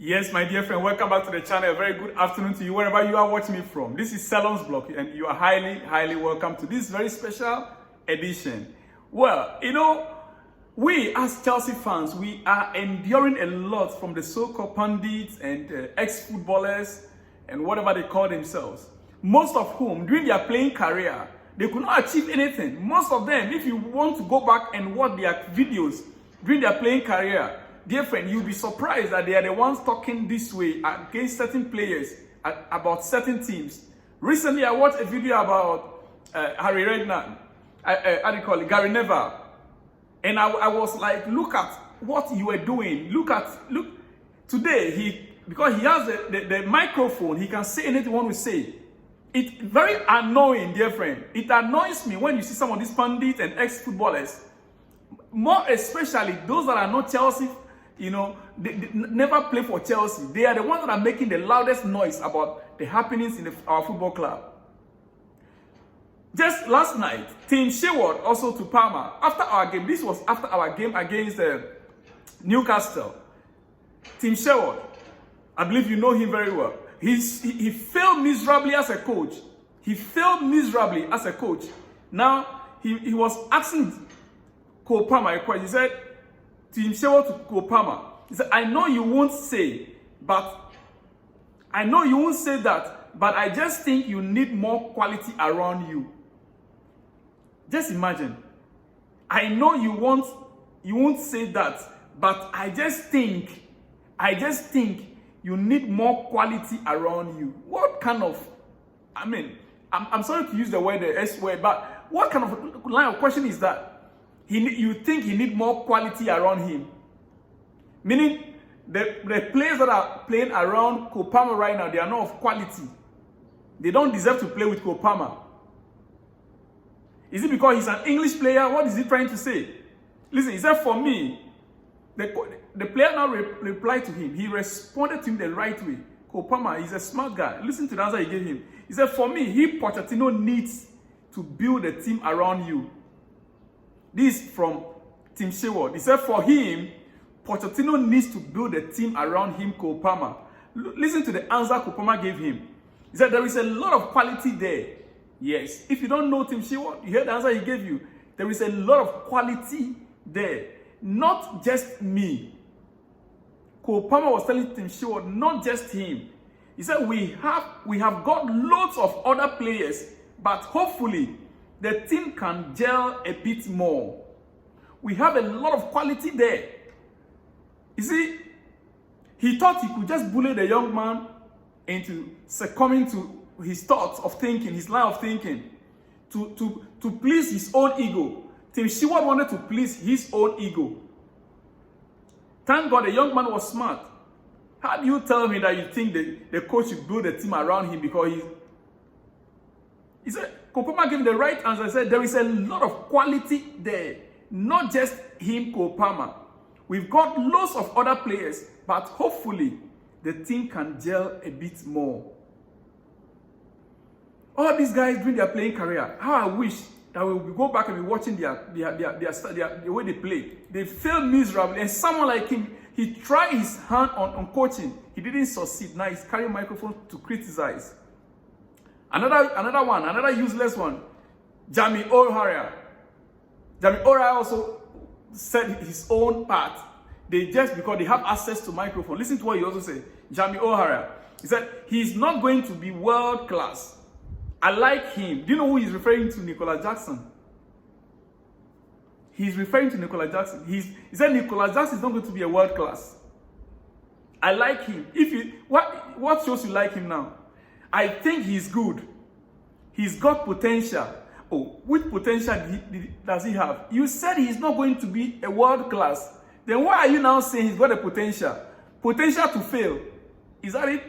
Yes, my dear friend, welcome back to the channel. A very good afternoon to you, wherever you are watching me from. This is Salon's Blog, and you are highly welcome to this very special edition. Well, we as Chelsea fans, we are enduring a lot from the so-called pundits and ex-footballers and whatever they call themselves. Most of whom, during their playing career, they could not achieve anything. Most of them, if you want to go back and watch their videos during their playing career, dear friend, you'll be surprised that they are the ones talking this way against certain players, about certain teams. Recently, I watched a video about Harry Redknapp, Gary Neville. And I was like, look at what you were doing. Look, today, because he has the microphone, he can say anything he wants to say. It's very annoying, dear friend. It annoys me when you see some of these pundits and ex-footballers, more especially those that are not Chelsea, they never play for Chelsea. They are the ones that are making the loudest noise about the happenings in our football club. Just last night, Team Sherwood also to Parma. After our game, this was after our game against Newcastle. Team Sherwood, I believe you know him very well. He failed miserably as a coach. He failed miserably as a coach. Now, he was asking Cole Palmer a question. He said, Team Sherwood to Cole Palmer. He said, I know you won't say that, but I just think you need more quality around you. Just imagine. I know you won't say that, but I just think you need more quality around you. What kind of, I'm sorry to use the word, the S word, but what kind of line of question is that? You think he need more quality around him? Meaning, the players that are playing around Cole Palmer right now, they are not of quality. They don't deserve to play with Cole Palmer. Is it because he's an English player? What is he trying to say? Listen, he said, for me, the player now replied to him. He responded to him the right way. Cole Palmer is a smart guy. Listen to the answer he gave him. He said, for me, Pochettino needs to build a team around you. This is from Team Sherwood. He said, for him, Pochettino needs to build a team around him, Cole Palmer. Listen to the answer Cole Palmer gave him. He said, there is a lot of quality there. Yes. If you don't know Team Sherwood, you heard the answer he gave you. There is a lot of quality there. Not just me. Cole Palmer was telling Team Sherwood, not just him. He said, we have got loads of other players, but hopefully the team can gel a bit more. We have a lot of quality there. You see, he thought he could just bully the young man into succumbing to his thoughts of thinking, his line of thinking, to please his own ego. Tim Sherwood wanted to please his own ego. Thank God the young man was smart. How do you tell me that you think the coach should build a team around him because he said, Cole Palmer gave the right answer. He said, there is a lot of quality there. Not just him, Cole Palmer. We've got lots of other players, but hopefully the team can gel a bit more. All these guys during their playing career, how I wish that we will go back and be watching the way they play. They failed miserably, and someone like him, he tried his hand on coaching. He didn't succeed. Now he's carrying a microphone to criticize. Another useless one, Jamal O'Hara. Jamal O'Hara also said his own part. Because they have access to microphone. Listen to what he also said. Jamal O'Hara. He said he's not going to be world class. I like him. Do you know who he's referring to? Nicola Jackson. He's referring to Nicola Jackson. He said Nicola Jackson is not going to be a world class. I like him. What shows you like him now? I think he's good. He's got potential. Oh, which potential does he have? You said he's not going to be a world class. Then why are you now saying he's got a potential? Potential to fail. Is that it?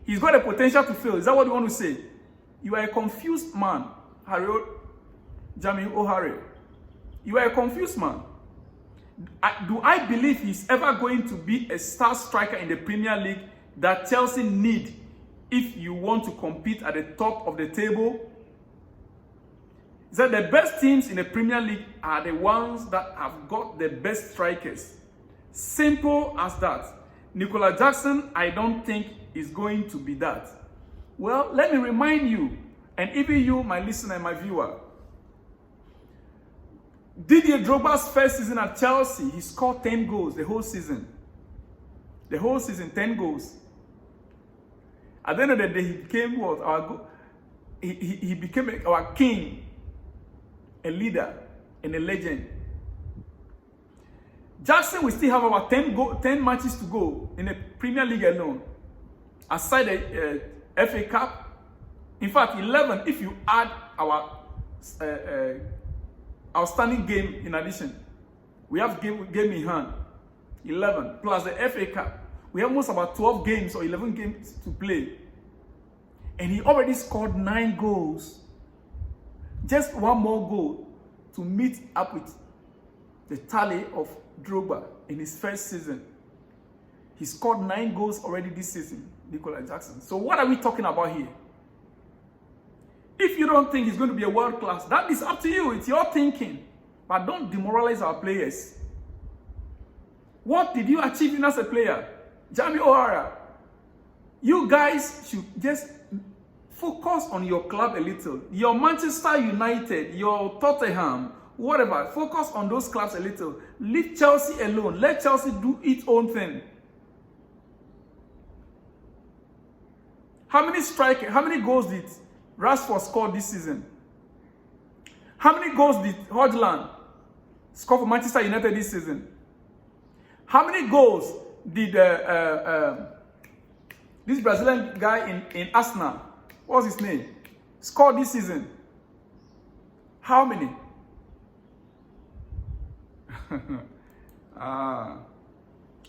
He's got a potential to fail. Is that what you want to say? You are a confused man, Jamal O'Hara. You are a confused man. Do I believe he's ever going to be a star striker in the Premier League that Chelsea need if you want to compete at the top of the table? He said the best teams in the Premier League are the ones that have got the best strikers. Simple as that. Nicola Jackson, I don't think is going to be that. Well, let me remind you, and even you, my listener and my viewer, Didier Drogba's first season at Chelsea, he scored 10 goals the whole season. The whole season, 10 goals. At the end of the day, he became what? He became our king, a leader, and a legend. Jackson will still have about 10 matches to go in the Premier League alone. Aside the FA Cup. In fact, 11 if you add our outstanding game in addition. We have game in hand. 11 plus the FA Cup. We have almost about 12 games or 11 games to play. And he already scored 9 goals. Just one more goal to meet up with the tally of Drogba in his first season. He scored 9 goals already this season, Nicola Jackson. So what are we talking about here? If you don't think he's going to be a world class, that is up to you. It's your thinking. But don't demoralize our players. What did you achieve as a player? Jamie O'Hara, you guys should just focus on your club a little. Your Manchester United, your Tottenham, whatever. Focus on those clubs a little. Leave Chelsea alone. Let Chelsea do its own thing. How many goals did Rashford score this season? How many goals did Hojland score for Manchester United this season? How many goals did this Brazilian guy in Arsenal, what's his name, score this season? How many?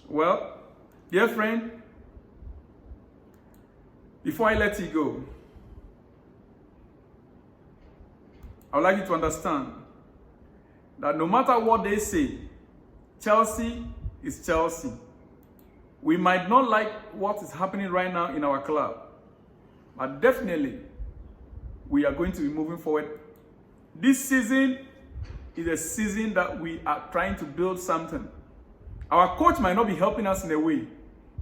Well, dear friend, before I let you go, I would like you to understand that no matter what they say, Chelsea is Chelsea. We might not like what is happening right now in our club, but definitely we are going to be moving forward. This season is a season that we are trying to build something. Our coach might not be helping us in a way,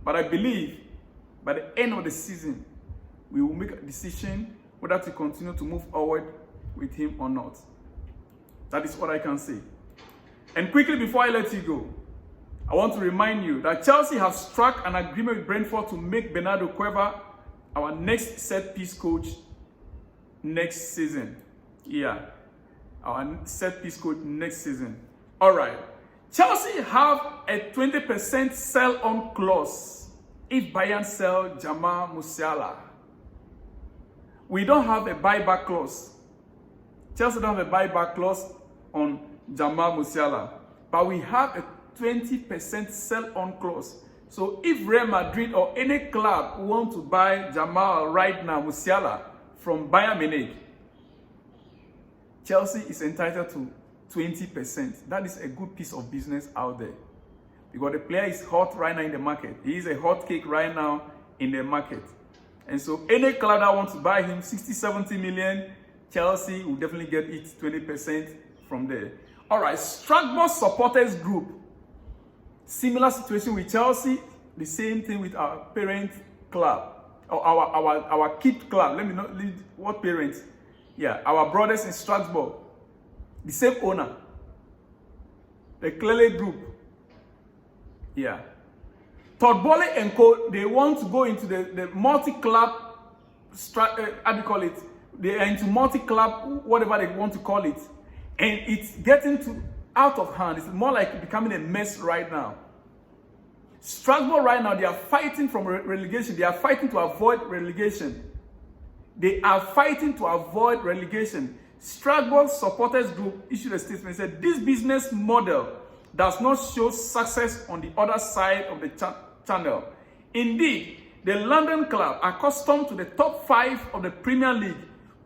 but I believe by the end of the season, we will make a decision whether to continue to move forward with him or not. That is what I can say. And quickly before I let you go, I want to remind you that Chelsea have struck an agreement with Brentford to make Bernardo Cueva our next set-piece coach next season. Yeah, our set-piece coach next season. All right. Chelsea have a 20% sell-on clause if Bayern sell Jamal Musiala. We don't have a buyback clause. Chelsea don't have a buyback clause on Jamal Musiala, but we have a 20% sell-on clause. So if Real Madrid or any club want to buy Jamal right now, Musiala, from Bayern Munich, Chelsea is entitled to 20%. That is a good piece of business out there. Because the player is hot right now in the market. He is a hot cake right now in the market. And so any club that wants to buy him 60, 70 million, Chelsea will definitely get it 20% from there. All right, Strasbourg supporters group. Similar situation with Chelsea, the same thing with our parent club, or our kid club. Let me not leave what parents. Yeah, our brothers in Strasbourg, the same owner, the Clele group. Yeah, Todd Boehly and Co. They want to go into the multi-club. How do you call it? They are into multi-club, whatever they want to call it, and it's getting out of hand. It's more like becoming a mess right now. Strasbourg right now, they are fighting from relegation. They are fighting to avoid relegation. They are fighting to avoid relegation. Strasbourg supporters group issued a statement and said, this business model does not show success on the other side of the channel. Indeed, the London club, accustomed to the top 5 of the Premier League,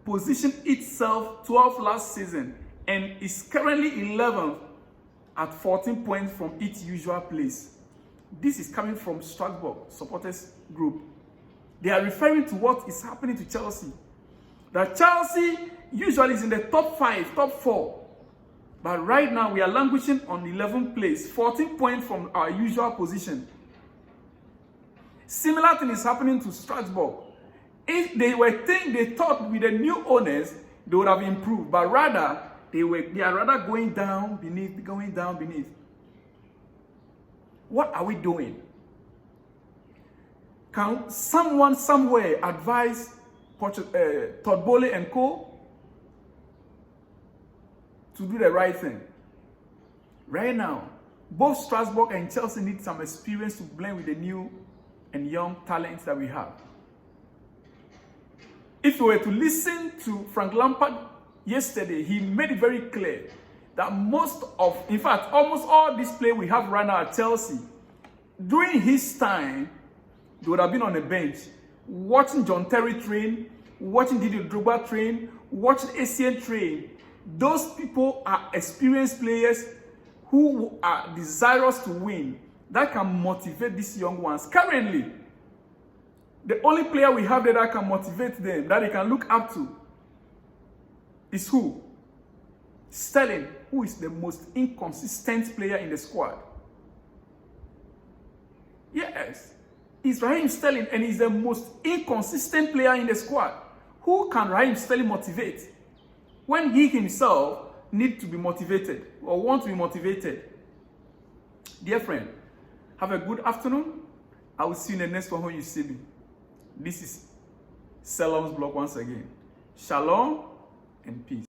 positioned itself 12th last season and is currently 11th at 14 points from its usual place. This is coming from Strasbourg supporters group. They are referring to what is happening to Chelsea. That Chelsea usually is in the top 5, top 4. But right now we are languishing on 11th place, 14 points from our usual position. Similar thing is happening to Strasbourg. If they thought with the new owners they would have improved, but rather they are rather going down beneath. What are we doing? Can someone somewhere advise Todd Bowley and co. to do the right thing? Right now, both Strasbourg and Chelsea need some experience to blend with the new and young talents that we have. If you were to listen to Frank Lampard yesterday, he made it very clear that almost all this play we have right now at Chelsea, during his time, they would have been on the bench, watching John Terry train, watching Didier Drogba train, watching ACN train. Those people are experienced players who are desirous to win, that can motivate these young ones. Currently, the only player we have there that can motivate them, that they can look up to, is who? Sterling, who is the most inconsistent player in the squad. Yes, it's Raheem Sterling, and he's the most inconsistent player in the squad. Who can Raheem Sterling motivate when he himself needs to be motivated or want to be motivated? Dear friend, have a good afternoon. I will see you in the next one when you see me. This is Salom's blog once again. Shalom and peace.